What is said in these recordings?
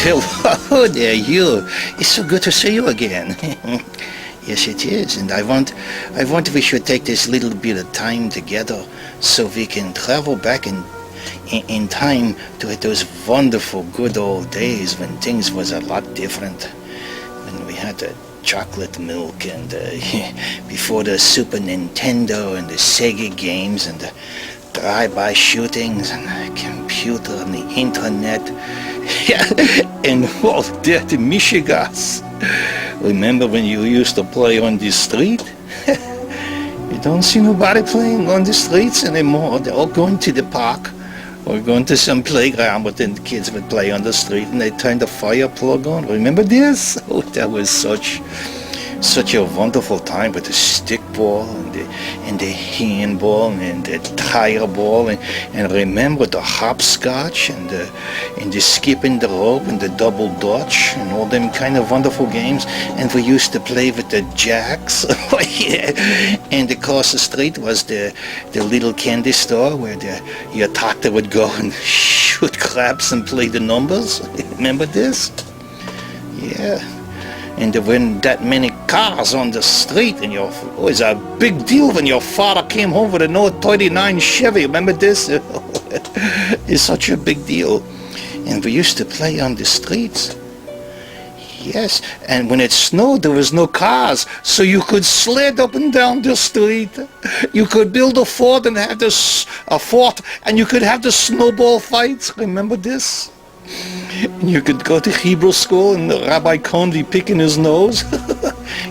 Hello there, you. It's so good to see you again. Yes, it is, and I want we should take this little bit of time together so we can travel back in time to those wonderful good old days when things was a lot different. When we had the chocolate milk and before the Super Nintendo and the Sega games and the drive-by shootings and the computer and the internet. Yeah, and all the Michigas. Remember when you used to play on the street? You don't see nobody playing on the streets anymore. They're all going to the park or going to some playground, but then the kids would play on the street and they turn the fire plug on. Remember this? Oh, that was such a wonderful time with the stickball and the handball and the tire ball and remember the hopscotch and the skipping the rope and the double dutch and all them kind of wonderful games. And we used to play with the jacks. Oh, yeah. And across the street was the little candy store where your doctor would go and shoot craps and play the numbers. Remember this? Yeah. And there weren't that many cars on the street, and it was a big deal when your father came home with a No. 39 Chevy. Remember this? It's such a big deal. And we used to play on the streets. Yes, and when it snowed, there was no cars, so you could sled up and down the street. You could build a fort and have a fort, and you could have the snowball fights. Remember this? You could go to Hebrew school and Rabbi Cohn be picking his nose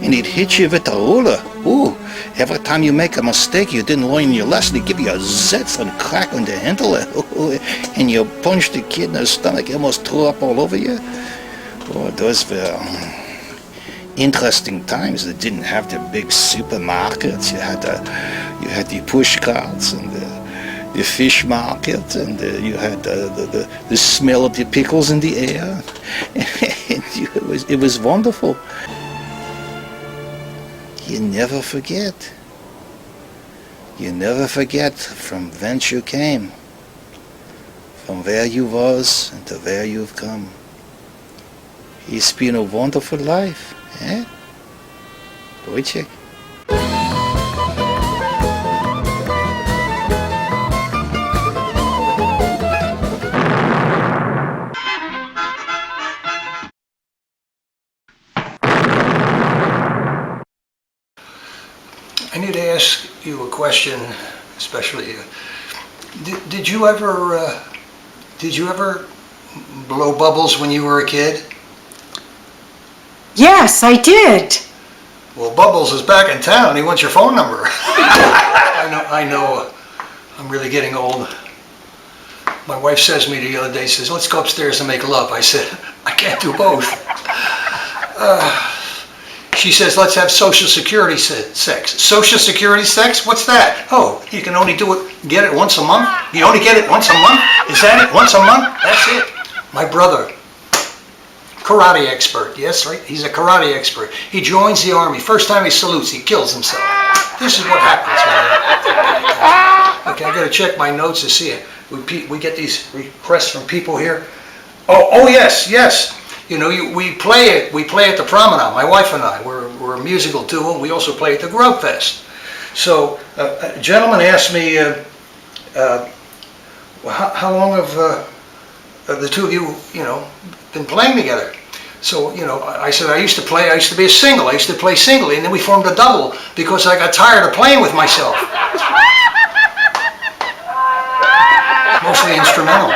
and he'd hit you with a ruler. Ooh, every time you make a mistake you didn't learn your lesson, he'd give you a zitz and crack on the handle and you punched the kid in the stomach, he almost threw up all over you. Oh, those were interesting times. They didn't have the big supermarkets. You had the push carts and the fish market, and you had the smell of the pickles in the air. It was wonderful. You never forget. You never forget from whence you came, from where you was and to where you've come. It's been a wonderful life, eh? Wojciech. I need to ask you a question, especially you. Did you ever blow bubbles when you were a kid? Yes, I did. Well, Bubbles is back in town. He wants your phone number. I know. I'm really getting old. My wife says to me the other day, says, "Let's go upstairs and make love." I said, "I can't do both." She says, "Let's have Social Security sex." Social Security sex? What's that? Oh, you can only get it once a month? You only get it once a month? Is that it? Once a month? That's it. My brother, karate expert. Yes, right? He's a karate expert. He joins the army. First time he salutes, he kills himself. This is what happens, man. Okay, I gotta check my notes to see it. We get these requests from people here. Oh yes. You know, we play at the Promenade, my wife and I. We're a musical duo, and we also play at the Grub Fest. So, a gentleman asked me, how long have the two of you, been playing together? So, I said I used to be a single. I used to play singly, and then we formed a double because I got tired of playing with myself. Mostly instrumental.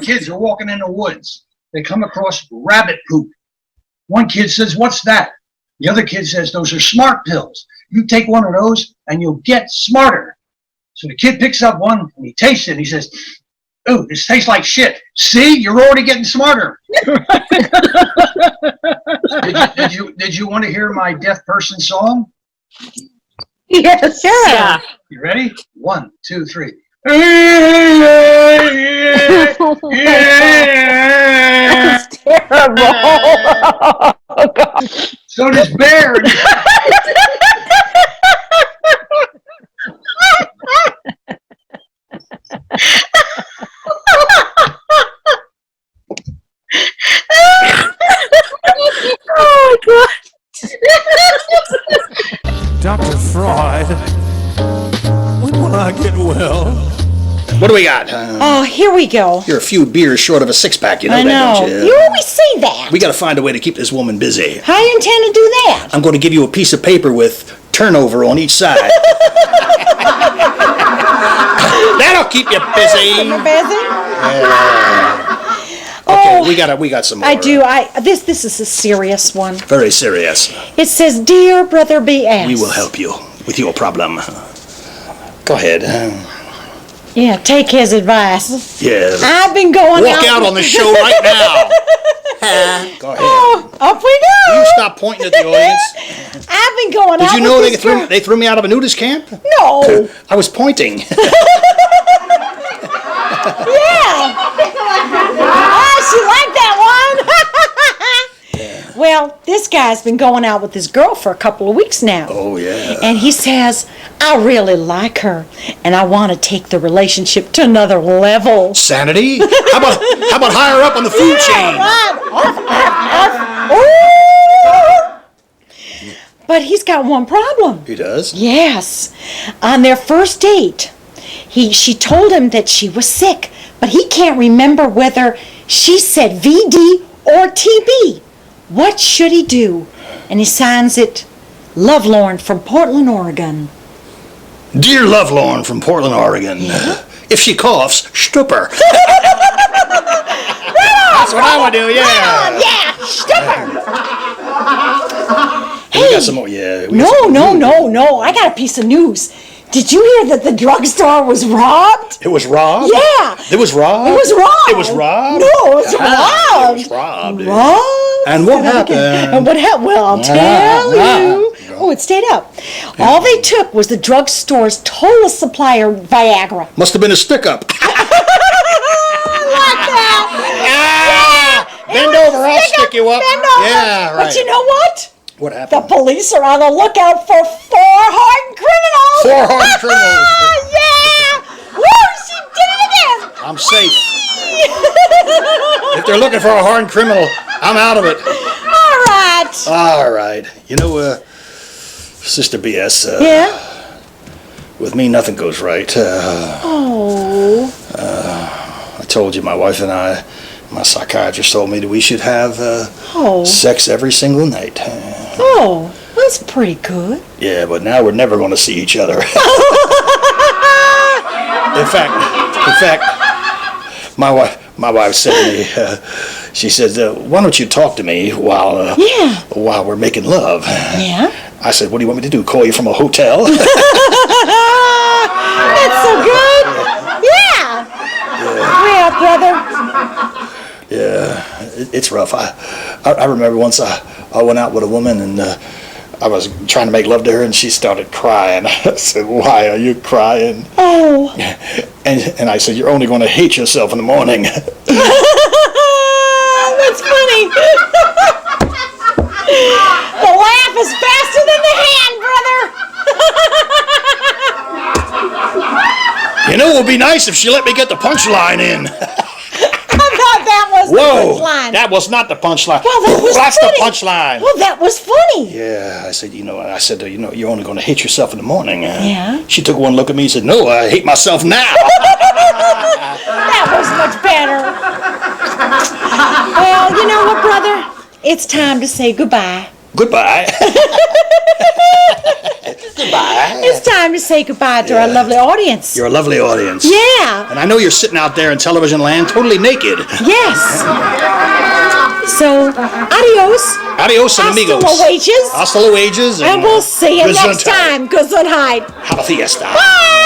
kids are walking in the woods. They come across rabbit poop. One kid says, "What's that?" The other kid says, "Those are smart pills. You take one of those and you'll get smarter." So the kid picks up one and he tastes it and he says, "Ooh, this tastes like shit. See, you're already getting smarter." Did you want to hear my deaf person song? Yes. Yeah. You ready? 1, 2, 3. That's terrible. Oh, God. So does Bear. Oh, God. Dr. Freud, when will I get well? What do we got? Oh, here we go. You're a few beers short of a six-pack, you know I that, know. don't you? You always say that. We got to find a way to keep this woman busy. How you intend to do that? I'm going to give you a piece of paper with turnover on each side. That'll keep you busy. Busy? Okay, Oh, we got some more. I do. This is a serious one. Very serious. It says, "Dear Brother B.S." We will help you with your problem. Go ahead. Yeah, take his advice. Yeah. I've been going Walk out on the show right now. Go ahead. Oh, up we go. You stop pointing at the audience. I've been going out. Did you know with this girl. they threw me out of a nudist camp? No. I was pointing. Yeah. Oh, she liked that one. Well, this guy's been going out with his girl for a couple of weeks now. Oh, yeah. And he says, "I really like her, and I want to take the relationship to another level." Sanity? How about higher up on the food chain? Ooh. But he's got one problem. He does? Yes. On their first date, she told him that she was sick, but he can't remember whether she said VD or TB. What should he do? And he signs it, Lovelorn from Portland, Oregon. Dear Lovelorn from Portland, Oregon. If she coughs, strip her. That's what I would do, yeah. Yeah, stupid. We got some more, yeah. No. I got a piece of news. Did you hear that the drugstore was robbed? It was robbed? Yeah. It was robbed? It was robbed. It was robbed? No, it was Ah, robbed. It was robbed. Robbed? And what And happened? what happened? Well, I'll tell you. Oh, it stayed up. All they took was the drugstore's total supply of Viagra. Must have been a stick-up. Like that. Bend over, I'll stick you up. Bend over. Yeah, right. But you know what? What The happened? police are on the lookout for 4 hardened criminals. 4 hardened criminals. Yeah! Woo! She did it again! I'm safe. If they're looking for a hardened criminal, I'm out of it. All right. All right. You know, Sister BS, Yeah? with me nothing goes right. Oh. I told you, my wife and I, my psychiatrist told me that we should have Oh. sex every single night. Oh. That's pretty good. Yeah, but now we're never going to see each other. In fact, my wife said to me, she said, "Why don't you talk to me while we're making love?" Yeah? I said, "What do you want me to do? Call you from a hotel?" That's so good. Yeah. Well, brother. Yeah, it's rough. I remember once I went out with a woman and I was trying to make love to her and she started crying. I said, "Why are you crying?" Oh. And I said, "You're only going to hate yourself in the morning." That's funny. The laugh is faster than the hand, brother. You know, it would be nice if she let me get the punchline in. I thought that was the Whoa, punchline. that was not the punchline. Well, that was That's funny. the punchline. Well, that was funny. Yeah, I said, you're only going to hate yourself in the morning. Yeah. She took one look at me and said, "No, I hate myself now." That was much better. Well, you know what, brother? It's time to say goodbye. Goodbye. Goodbye. It's time to say goodbye to our lovely audience. You're a lovely audience. Yeah. And I know you're sitting out there in television land totally naked. Yes. So, adios. Adios, amigos. Hasta luego. Hasta luego. And we'll see you next Gesundheit. time. Gesundheit. Have a fiesta. Bye.